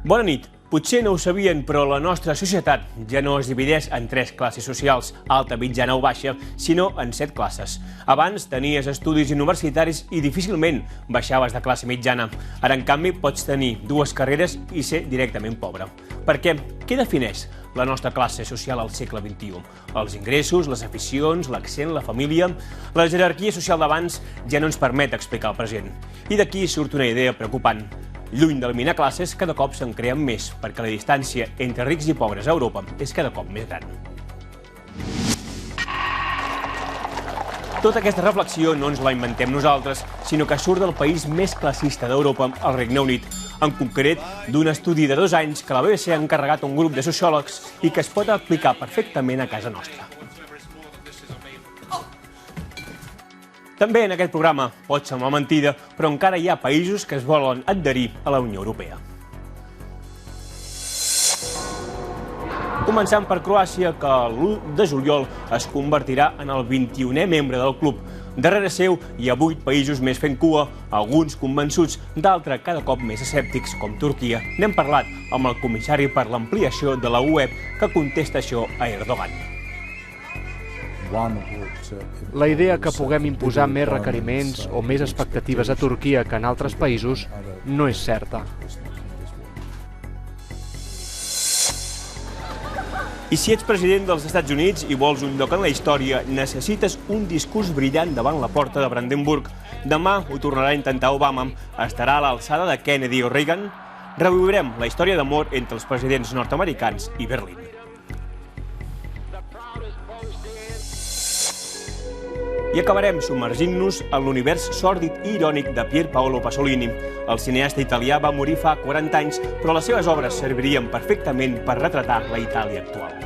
Bona nit. Potser no ho sabien, però la nostra societat ja no es divideix en 3 classes socials, alta, mitjana o baixa, sinó en 7 classes. Abans tenies estudis universitaris i difícilment baixaves de classe mitjana. Ara, en canvi, pots tenir 2 carreres i ser directament pobre. Perquè què defineix la nostra classe social al segle XXI? Els ingressos, les aficions, l'accent, la família... La jerarquia social d'abans ja no ens permet explicar el present. I d'aquí surt una idea preocupant. Lluny d'eliminar classes, cada cop se'n creen més, perquè la distància entre rics i pobres a Europa és cada cop més gran. Tota aquesta reflexió no ens la inventem nosaltres, sinó que surt del país més classista d'Europa, el Regne Unit, en concret d'un estudi de 2 anys que la BBC ha encarregat a un grup de sociòlegs i que es pot aplicar perfectament a casa nostra. També en aquest programa pot semblar mentida, però encara hi ha països que es volen adherir a la Unió Europea. Començant per Croàcia, que l'1 de juliol es convertirà en el 21è membre del club. Darrere seu hi ha 8 països més fent cua, alguns convençuts, d'altres cada cop més escèptics, com Turquia. N'hem parlat amb el comissari per l'ampliació de la UE que contesta això a Erdogan. La idea que puguem imposar més requeriments o més expectatives a Turquia que en altres països no és certa. I si ets president dels Estats Units i vols un lloc en la història, necessites un discurs brillant davant la porta de Brandenburg. Demà ho tornarà a intentar Obama. Estarà a l'alçada de Kennedy o Reagan? Reviurem la història d'amor entre els presidents nord-americans i Berlín. I acabarem submergint-nos en l'univers sòrdid i irònic de Pier Paolo Pasolini. El cineasta italià va morir fa 40 anys, però les seves obres servirien perfectament per retratar la Itàlia actual.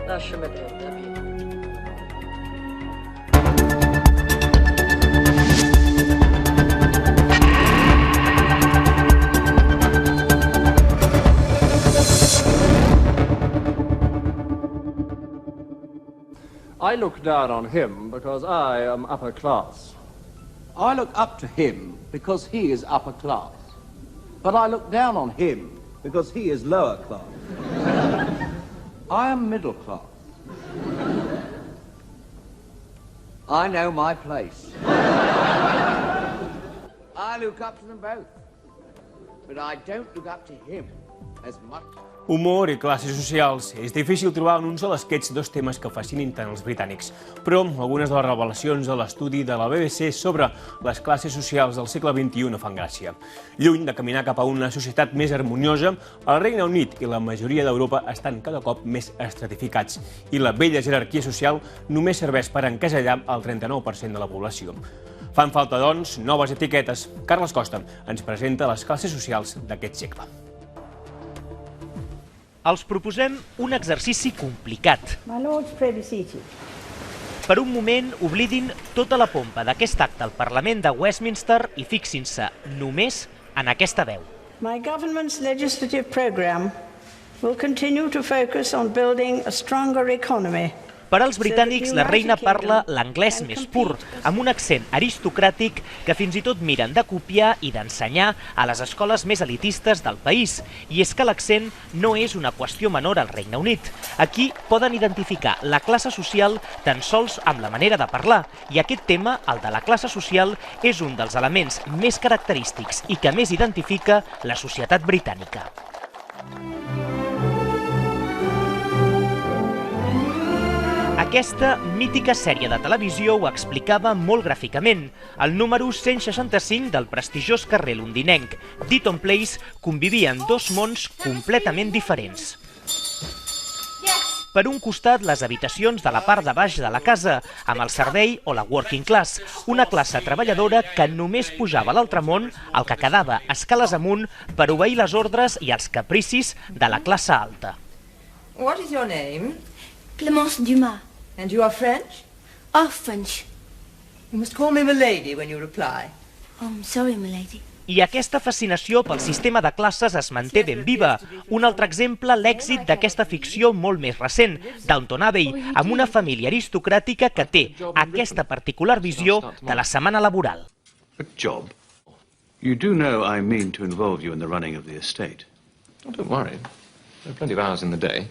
Lasciami vedere. I look down on him because I am upper class. I look up to him because he is upper class. But I look down on him because he is lower class. I am middle class. I know my place. I look up to them both. But I don't look up to him as much. Humor i classes socials. És difícil trobar en un sol esquetx 2 temes que fascinin tant els britànics. Però algunes de les revelacions de l'estudi de la BBC sobre les classes socials del segle XXI no fan gràcia. Lluny de caminar cap a una societat més harmoniosa, el Regne Unit i la majoria d'Europa estan cada cop més estratificats i la vella jerarquia social només serveix per encasellar el 39% de la població. Fan falta, doncs, noves etiquetes. Carles Costa ens presenta les classes socials d'aquest segle. Els proposem un exercici complicat. Per un moment, oblidin tota la pompa d'aquest acte al Parlament de Westminster i fixin-se només en aquesta veu. My government's legislative program will continue to focus on building a stronger economy. Per als britànics, la reina parla l'anglès més pur, amb un accent aristocràtic que fins i tot miren de copiar i d'ensenyar a les escoles més elitistes del país. I és que l'accent no és una qüestió menor al Regne Unit. Aquí poden identificar la classe social tan sols amb la manera de parlar, i aquest tema, el de la classe social, és un dels elements més característics i que més identifica la societat britànica. Aquesta mítica sèrie de televisió ho explicava molt gràficament. El número 165 del prestigiós carrer londinenc d'Eaton Place convivien 2 mons completament diferents. Per un costat, les habitacions de la part de baix de la casa, amb el servei o la working class, una classe treballadora que només pujava a l'altre món, el que quedava escales amunt per obeir les ordres i els capricis de la classe alta. What is your name? Clémence Dumas. And you are French? Oh, French. You must call me milady when you reply. Oh, I'm sorry, milady. I aquesta fascinació pel sistema de classes es manté ben viva. Un altre exemple, l'èxit d'aquesta ficció molt més recent, Downton Abbey, amb una família aristocràtica que té aquesta particular visió de la setmana laboral. A job? You do know I mean to involve you in the running of the estate. Oh, don't worry. There are plenty of hours in the day.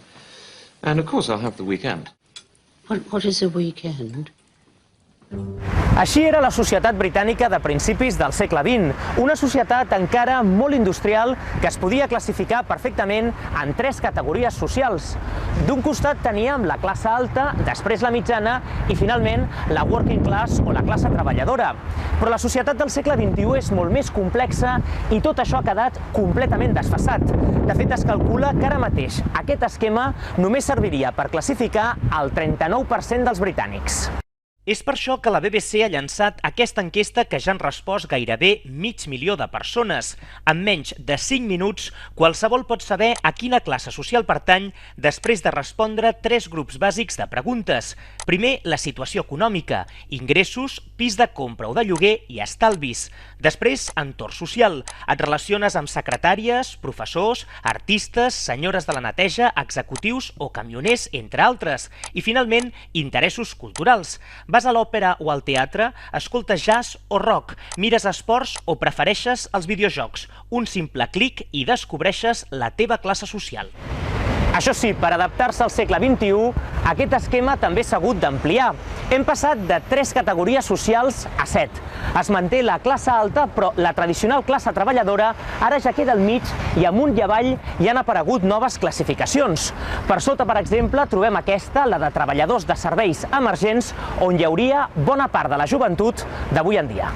And of course I'll have the weekend. What is a weekend? Així era la societat britànica de principis del segle XX, una societat encara molt industrial que es podia classificar perfectament en 3 categories socials. D'un costat teníem la classe alta, després la mitjana i finalment la working class o la classe treballadora. Però la societat del segle XXI és molt més complexa i tot això ha quedat completament desfasat. De fet, es calcula que ara mateix aquest esquema només serviria per classificar el 39% dels britànics. És per això que la BBC ha llançat aquesta enquesta que ja han respost gairebé 500.000 de persones. En menys de 5 minuts, qualsevol pot saber a quina classe social pertany després de respondre 3 grups bàsics de preguntes. Primer, la situació econòmica, ingressos, pis de compra o de lloguer i estalvis. Després, entorn social. Et relaciones amb secretàries, professors, artistes, senyores de la neteja, executius o camioners, entre altres. I finalment, interessos culturals. Vas a l'òpera o al teatre, escoltes jazz o rock, mires esports o prefereixes els videojocs. Un simple clic i descobreixes la teva classe social. Això sí, per adaptar-se al segle XXI, aquest esquema també s'ha hagut d'ampliar. Hem passat de 3 categories socials a 7. Es manté la classe alta, però la tradicional classe treballadora ara ja queda al mig i amunt i avall hi han aparegut noves classificacions. Per sota, per exemple, trobem aquesta, la de treballadors de serveis emergents, on hi hauria bona part de la joventut d'avui en dia.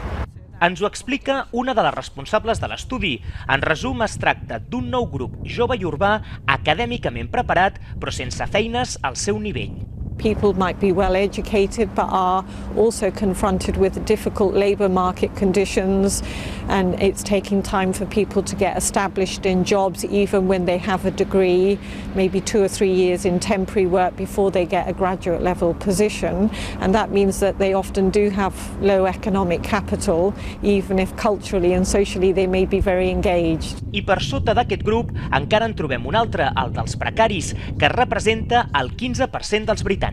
Ens ho explica una de les responsables de l'estudi. En resum, es tracta d'un nou grup jove i urbà acadèmicament preparat, però sense feines al seu nivell. People might be well educated but are also confronted with difficult labour market conditions, and it's taking time for people to get established in jobs even when they have a degree, maybe 2 or 3 years in temporary work before they get a graduate level position, and that means that they often do have low economic capital, even if culturally and socially they may be very engaged. I per sota d'aquest grup encara en trobem un altre, el dels precaris, que representa el 15% dels britànics.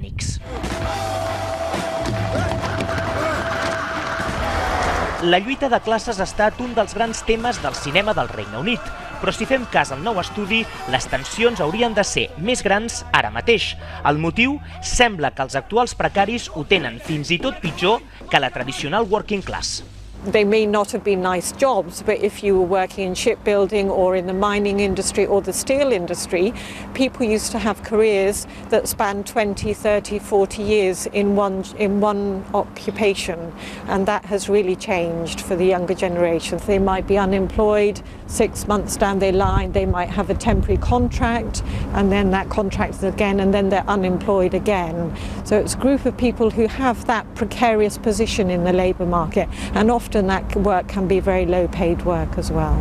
La lluita de classes ha estat un dels grans temes del cinema del Regne Unit, però si fem cas al nou estudi, les tensions haurien de ser més grans ara mateix. El motiu? Sembla que els actuals precaris ho tenen fins i tot pitjor que la tradicional working class. They may not have been nice jobs, but if you were working in shipbuilding or in the mining industry or the steel industry, people used to have careers that spanned 20, 30, 40 years in one occupation, and that has really changed for the younger generation. They might be unemployed 6 months down the line, they might have a temporary contract, and then that contract again, and then they're unemployed again. So it's a group of people who have that precarious position in the labour market, and often that work can be very low paid work as well.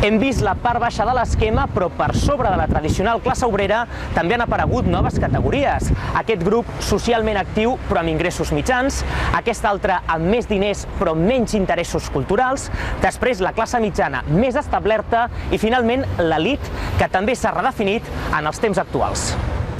Hem vist la part baixa de l'esquema, però per sobre de la tradicional classe obrera també han aparegut noves categories. Aquest grup socialment actiu però amb ingressos mitjans, aquest altre amb més diners però amb menys interessos culturals, després la classe mitjana més establerta i finalment l'elit, que també s'ha redefinit en els temps actuals.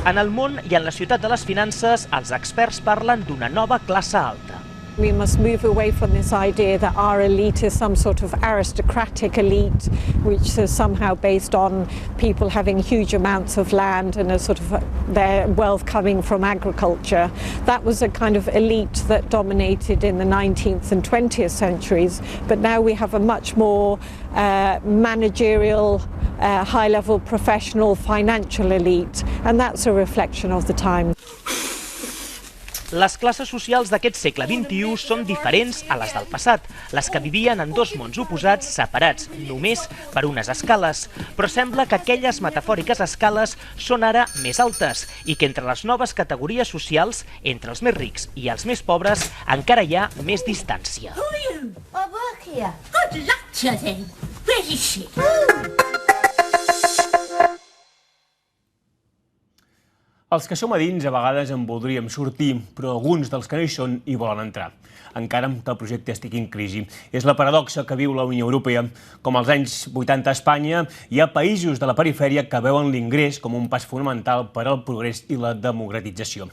En el món i en la ciutat de les finances, els experts parlen d'una nova classe alta. We must move away from this idea that our elite is some sort of aristocratic elite, which is somehow based on people having huge amounts of land and a sort of their wealth coming from agriculture. That was a kind of elite that dominated in the 19th and 20th centuries, but now we have a much more managerial, high-level professional financial elite, and that's a reflection of the time. Les classes socials d'aquest segle XXI són diferents a les del passat, les que vivien en 2 mons oposats separats només per unes escales. Però sembla que aquelles metafòriques escales són ara més altes i que entre les noves categories socials, entre els més rics i els més pobres, encara hi ha més distància. Who are you? I work here. Good luck to you then. Where is she? Els que som a dins a vegades en voldríem sortir, però alguns dels que no hi són hi volen entrar, encara que el projecte estigui en crisi. És la paradoxa que viu la Unió Europea. Com als anys 80 a Espanya, hi ha països de la perifèria que veuen l'ingrés com un pas fonamental per al progrés i la democratització.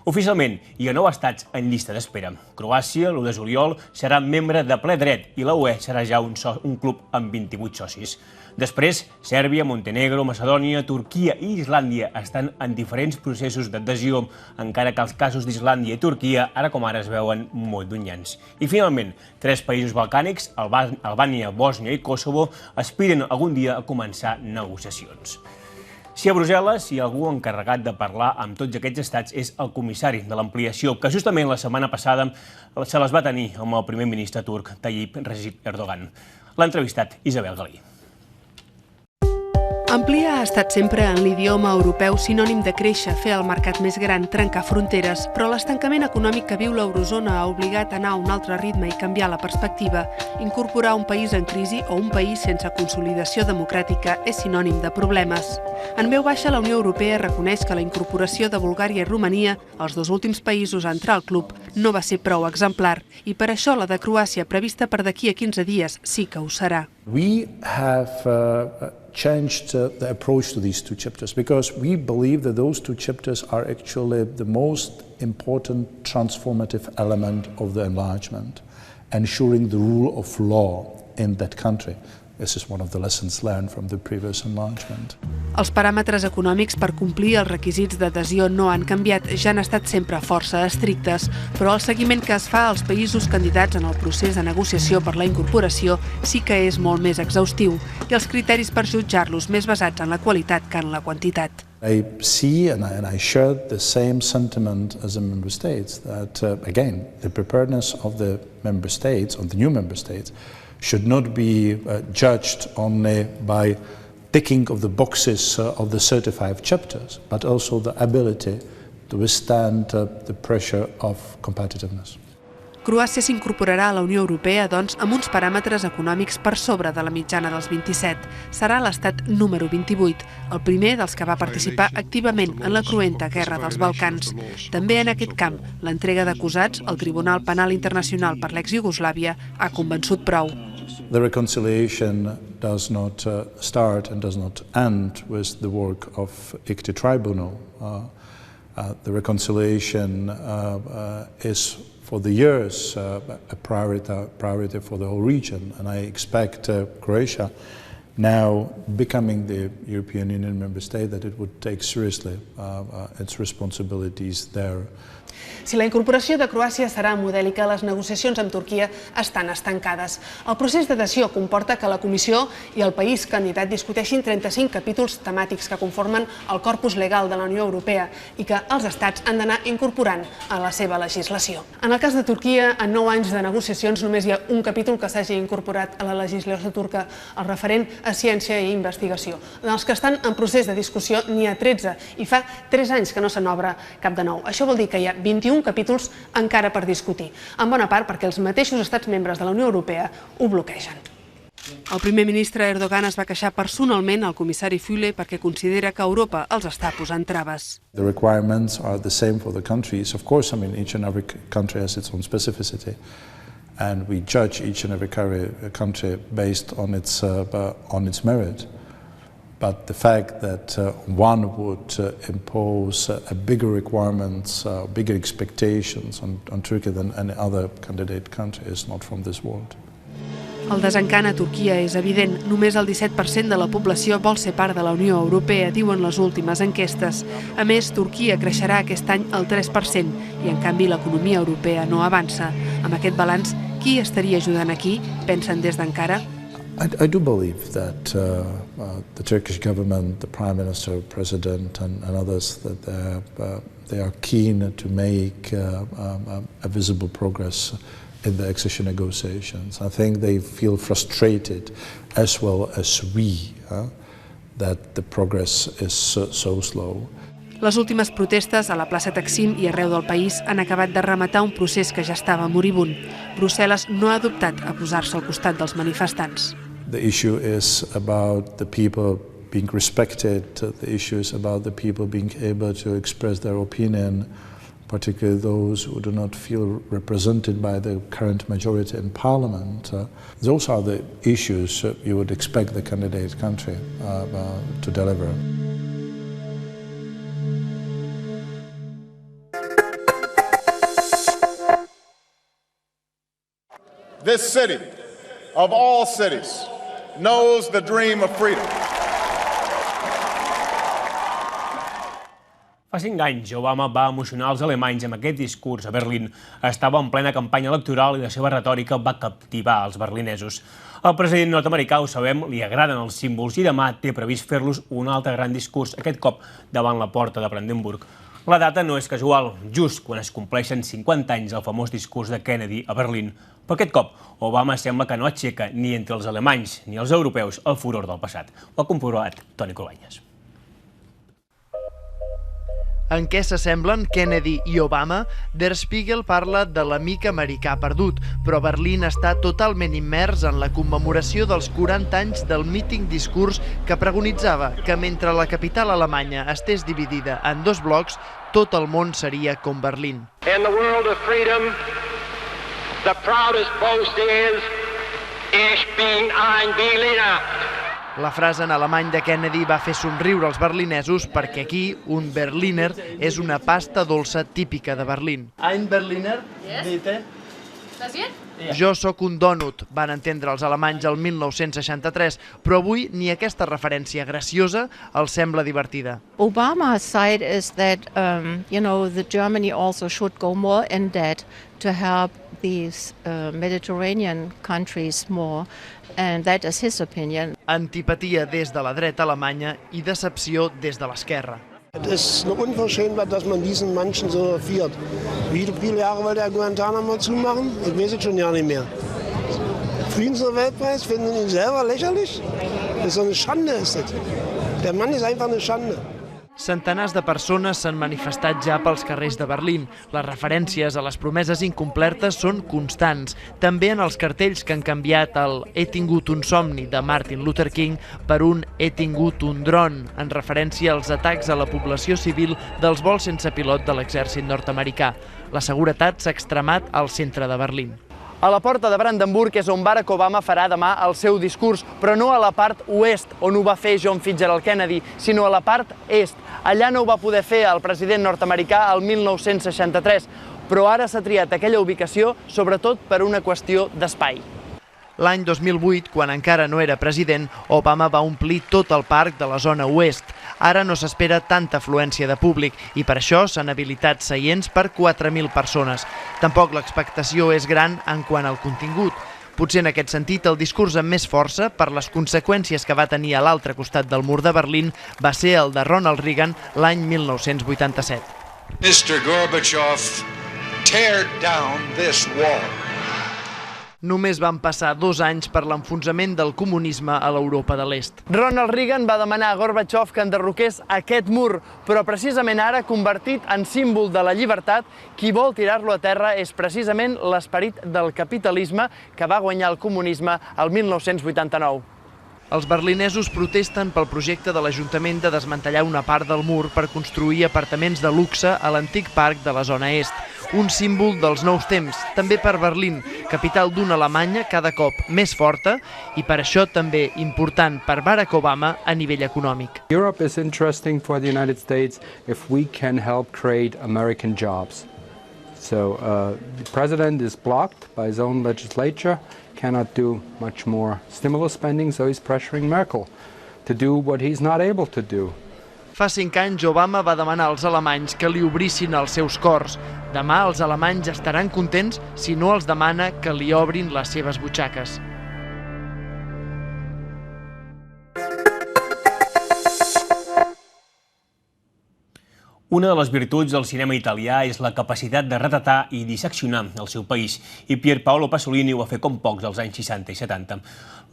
Oficialment, hi ha 9 estats en llista d'espera. Croàcia, l'1 de juliol, serà membre de ple dret i la UE serà ja un club amb 28 socis. Després, Sèrbia, Montenegro, Macedònia, Turquia i Islàndia estan en diferents processos d'adhesió, encara que els casos d'Islàndia i Turquia ara com ara es veuen molt llunyans. I finalment, 3 països balcànics, Albània, Bòsnia i Kosovo, aspiren algun dia a començar negociacions. Si a Brussel·les hi ha algú encarregat de parlar amb tots aquests estats és el comissari de l'ampliació, que justament la setmana passada se les va tenir amb el primer ministre turc Tayyip Erdogan. L'ha entrevistat Isabel Galí. Ampliar ha estat sempre en l'idioma europeu sinònim de créixer, fer el mercat més gran, trencar fronteres, però l'estancament econòmic que viu l'eurozona ha obligat a anar a un altre ritme i canviar la perspectiva. Incorporar un país en crisi o un país sense consolidació democràtica és sinònim de problemes. En veu baixa, la Unió Europea reconeix que la incorporació de Bulgària i Romania, els 2 últims països a entrar al club, no va ser prou exemplar, i per això la de Croàcia, prevista per d'aquí a 15 dies, sí que ho serà. We have changed the approach to these 2 chapters because we believe that those 2 chapters are actually the most important transformative element of the enlargement, ensuring the rule of law in that country. This is one of the lessons learned from the previous enlargement. Els paràmetres econòmics per complir els requisits d'adhesió no han canviat, ja han estat sempre força estrictes, però el seguiment que es fa als països candidats en el procés de negociació per la incorporació sí que és molt més exhaustiu i els criteris per jutjar-los més basats en la qualitat que en la quantitat. I see and I share the same sentiment as the member states that, again, the preparedness of the member states, of the new member states, should not be judged only by ticking of the boxes of the certified chapters, but also the ability to withstand the pressure of competitiveness. Croàcia s'incorporarà a la Unió Europea, doncs, amb uns paràmetres econòmics per sobre de la mitjana dels 27. Serà l'estat número 28, el primer dels que va participar activament en la cruenta guerra dels Balcans. També en aquest camp, l'entrega d'acusats al Tribunal Penal Internacional per l'ex-Iugoslàvia ha convençut prou. The reconciliation does not start and does not end with the work of ICTY Tribunal. The reconciliation is for the years a priority for the whole region, and I expect Croatia, now becoming the European Union member state, that it would take seriously its responsibilities there. Si la incorporació de Croàcia serà modèlica, les negociacions amb Turquia estan estancades. El procés d'adhesió comporta que la Comissió i el país candidat discuteixin 35 capítols temàtics que conformen el corpus legal de la Unió Europea i que els estats han d'anar incorporant a la seva legislació. En el cas de Turquia, en 9 anys de negociacions només hi ha un capítol que s'hagi incorporat a la legislació turca, el referent a ciència i investigació. En els que estan en procés de discussió n'hi ha 13 i fa 3 anys que no se n'obre cap de nou. Això vol dir que hi ha 21 capítols encara per discutir, en bona part perquè els mateixos estats membres de la Unió Europea ho bloquegen. El primer ministre Erdogan es va queixar personalment al comissari Füle perquè considera que Europa els està posant traves. The requirements are the same for the countries. Of course, I mean, each and every country has its own specificity, and we judge each and every country based on its merit. But the fact that one would impose bigger requirements, bigger expectations on Turkey than any other candidate country is not from this world. El desencant a Turquia és evident. Només el 17% de la població vol ser part de la Unió Europea, diuen les últimes enquestes. A més, Turquia creixerà aquest any el 3% i, en canvi, l'economia europea no avança. Amb aquest balanç, qui estaria ajudant aquí, pensen des d'Ankara? I do believe that the Turkish government, the Prime Minister, President and others, that they are keen to make a visible progress in the accession negotiations. I think they feel frustrated, as well as we, that the progress is so slow. Les últimes protestes a la plaça Taksim i arreu del país han acabat de rematar un procés que ja estava moribund. Brussel·les no ha adoptat a posar-se al costat dels manifestants. The issue is about the people being respected, the issue is about the people being able to express their opinion, particularly those who do not feel represented by the current majority in parliament. Those are the issues you would expect the candidate country to deliver. this city, of all cities, knows the dream of freedom. Fa 5 anys, Obama va emocionar els alemanys amb aquest discurs a Berlín. Estava en plena campanya electoral i la seva retòrica va captivar els berlinesos. Al president nord-americà, ho sabem, li agraden els símbols i demà té previst fer-los un altre gran discurs, aquest cop davant la porta de Brandenburg. La data no és casual, just quan es compleixen 50 anys del famós discurs de Kennedy a Berlín. Però aquest cop, Obama sembla que no aixeca ni entre els alemanys ni els europeus el furor del passat. Ho ha comprovat Toni Cruanyes. En què s'assemblen Kennedy i Obama? Der Spiegel parla de l'amic americà perdut, però Berlín està totalment immers en la commemoració dels 40 anys del míting discurs que preconitzava que mentre la capital alemanya estés dividida en 2 blocs, tot el món seria com Berlín. In the world of freedom, the proudest boast is, ich bin ein Berliner. La frase en alemany de Kennedy va fer somriure els berlinesos perquè aquí un Berliner és una pasta dolça típica de Berlín. Ein Berliner, bitte. Jo sóc un dònut, van entendre els alemanys el 1963, però avui ni aquesta referència graciosa els sembla divertida. Obama's side is that, the Germany also should go more in debt to help these Mediterranean countries more, and that is his opinion. Antipatia des de la dreta alemanya i decepció des de l'esquerra. Es ist eine Unverschämtheit, dass man diesen Menschen so viert. Wie viele Jahre wollte er Guantanamo zumachen? Ich weiß es schon ja nicht mehr. Friedensnobelpreis, finden Sie ihn selber lächerlich? Das ist so eine Schande, ist das. Der Mann ist einfach eine Schande. Centenars de persones s'han manifestat ja pels carrers de Berlín. Les referències a les promeses incomplertes són constants, també en els cartells que han canviat el "He tingut un somni" de Martin Luther King per un "He tingut un dron", en referència als atacs a la població civil dels vols sense pilot de l'exèrcit nord-americà. La seguretat s'ha extremat al centre de Berlín. A la porta de Brandenburg és on Barack Obama farà demà el seu discurs, però no a la part oest, on ho va fer John Fitzgerald Kennedy, sinó a la part est. Allà no ho va poder fer el president nord-americà el 1963, però ara s'ha triat aquella ubicació sobretot per una qüestió d'espai. L'any 2008, quan encara no era president, Obama va omplir tot el parc de la zona oest. Ara no s'espera tanta afluència de públic i per això s'han habilitat seients per 4.000 persones. Tampoc l'expectació és gran en quant al contingut. Potser en aquest sentit el discurs amb més força, per les conseqüències que va tenir a l'altre costat del mur de Berlín, va ser el de Ronald Reagan l'any 1987. Mr. Gorbachev, tear down this wall. Només van passar 2 anys per l'enfonsament del comunisme a l'Europa de l'Est. Ronald Reagan va demanar a Gorbachev que enderroqués aquest mur, però precisament ara, convertit en símbol de la llibertat, qui vol tirar-lo a terra és precisament l'esperit del capitalisme que va guanyar el comunisme el 1989. Els berlinesos protesten pel projecte de l'Ajuntament de desmantellar una part del mur per construir apartaments de luxe a l'antic parc de la zona est. Un símbol dels nous temps, també per Berlín, capital d'una Alemanya cada cop més forta i per això també important per Barack Obama a nivell econòmic. Europe is interesting for the United States if we can help create American jobs. So the president is blocked by his own legislature, cannot do much more stimulus spending, so he's pressuring Merkel to do what he's not able to do. Fa 5 anys Obama va demanar als alemanys que li obrissin els seus cors. Demà els alemanys estaran contents si no els demana que li obrin les seves butxaques. Una de les virtuts del cinema italià és la capacitat de retratar i disseccionar el seu país, i Pier Paolo Pasolini ho va fer com pocs als anys 60 i 70.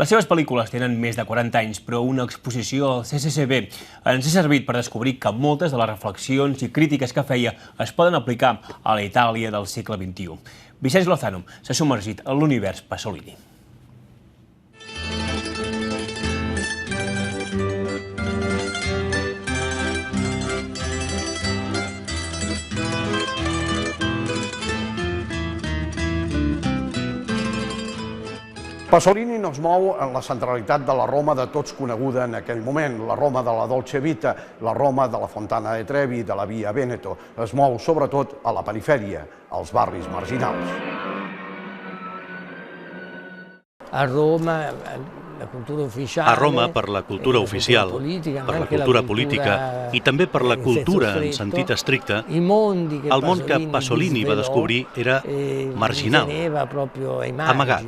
Les seves pel·lícules tenen més de 40 anys, però una exposició al CCCB ens ha servit per descobrir que moltes de les reflexions i crítiques que feia es poden aplicar a la Itàlia del segle XXI. Vicenç Lozano s'ha submergit en l'univers Pasolini. Pasolini nos mou en la centralitat de la Roma de tots coneguda en aquell moment, la Roma de la Dolce Vita, la Roma de la Fontana de Trevi, de la Via Veneto. Es mou sobretot a la perifèria, als barris marginals. A Roma per la cultura oficial, per la cultura política i també per la cultura en sentit estricte, el món que Pasolini va descobrir era marginal, amagat.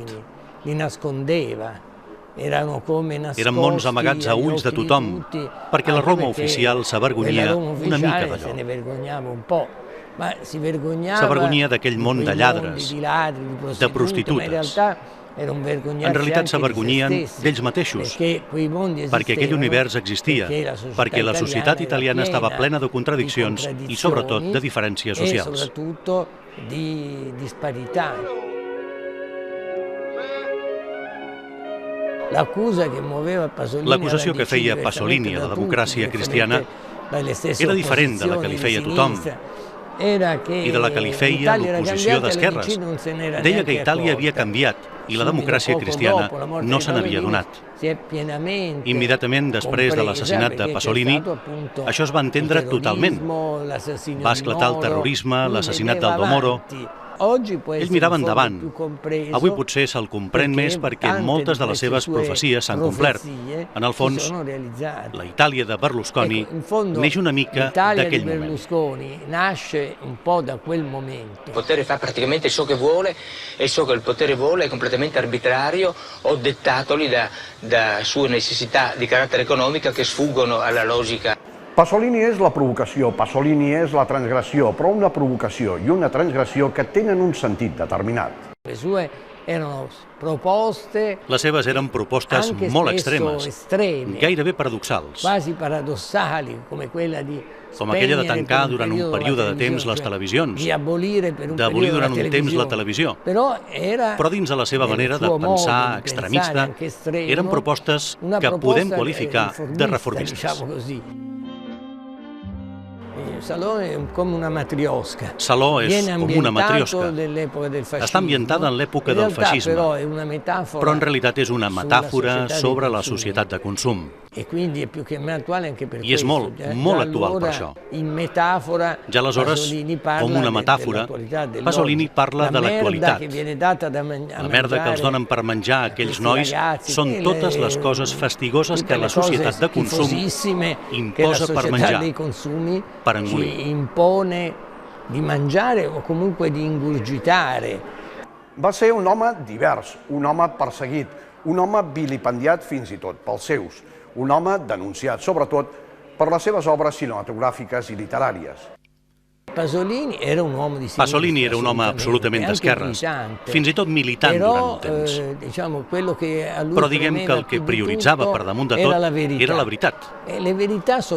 Eren mons amagats a ulls de tothom, perquè la Roma oficial s'avergonyia una mica d'allò. S'avergonyia d'aquell món de lladres, de prostitutes. En realitat s'avergonyien d'ells mateixos, perquè aquell univers existia, perquè la societat italiana estava plena de contradiccions i sobretot de diferències socials. L'acusació que feia Pasolini a la democràcia cristiana era diferent de la que li feia tothom i de la que li feia l'oposició d'esquerres. Deia que Itàlia havia canviat i la democràcia cristiana no se n'havia donat. Immediatament després de l'assassinat de Pasolini, això es va entendre totalment. Va esclatar el terrorisme, l'assassinat d'Aldo Moro. Ell mirava endavant. Avui potser se'l comprèn més perquè moltes de les seves profecies s'han complert. En el fons, la Itàlia de Berlusconi neix una mica d'aquell moment. Il potere fa praticamente ciò che vuole e ciò che il potere vuole è completamente arbitrario o dettatoli da sue necessità di carattere economico che sfuggono alla logica. Pasolini és la provocació, Pasolini és la transgressió, però una provocació i una transgressió que tenen un sentit determinat. Les seves eren propostes molt extremes, gairebé paradoxals, com aquella de tancar durant un període de temps les televisions, d'abolir durant un temps la televisió. Però dins de la seva manera de pensar extremista, eren propostes que podem qualificar de reformistes. Salò és com una matriosca. Salò és com una matriosca. Està ambientada en l'època del feixisme, però en realitat és una metàfora sobre la societat de consum. I és molt, molt actual per això. Ja aleshores, com una metàfora, Pasolini parla de l'actualitat. La merda que els donen per menjar a aquells nois són totes les coses fastigoses que la societat de consum imposa per menjar, per engolir. Impone di mangiare o comunque di ingurgitare. Va ser un home divers, un home perseguit, un home vilipendiat fins i tot pels seus, un home denunciat sobretot per les seves obres cinematogràfiques i literàries. Pasolini era un home absolutament d'esquerres, fins i tot militant durant un temps. Però diguem que el que prioritzava per damunt de tot era la veritat. Les veritats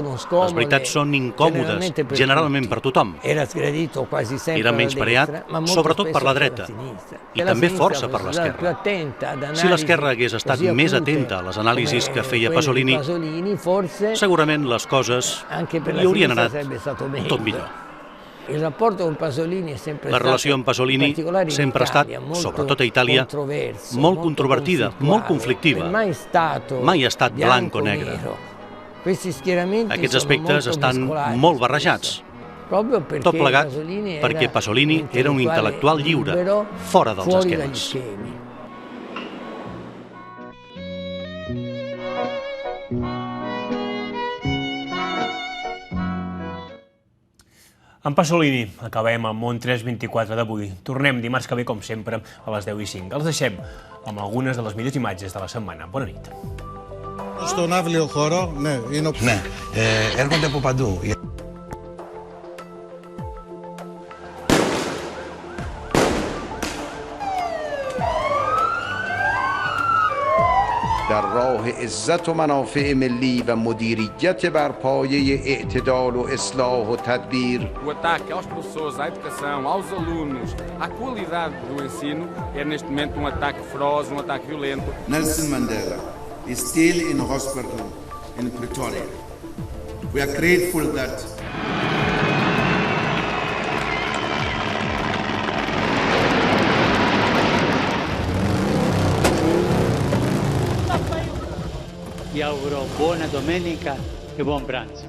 són incòmodes, generalment per tothom. Era menyspreat, sobretot per la dreta, i també força per l'esquerra. Si l'esquerra hagués estat més atenta a les anàlisis que feia Pasolini, segurament les coses li haurien anat tot millor. La relació amb Pasolini sempre ha estat, sobretot a Itàlia, molt controvertida, molt conflictiva. Mai ha estat blanc o negre. Aquests aspectes estan molt barrejats. Tot plegat perquè Pasolini era un intel·lectual lliure, fora dels esquemes. Amb Pasolini acabem el Món 324 d'avui. Tornem dimarts que ve, com sempre, a les 10:05. Els deixem amb algunes de les millors imatges de la setmana. Bona nit. Στον αύριο χώρο, ναι, είναι... Ναι, έρχονται από παντού. در راه عزت و منافع ملی و مدیریت بر پایه اعتدال و اصلاح و تدبیر. O ataque aos professores, à educação, aos alunos, à qualidade do ensino é neste momento ataque feroz, ataque violento. Nelson Mandela is still in hospital in Pretoria. We are grateful that Vi auguro buona domenica e buon pranzo.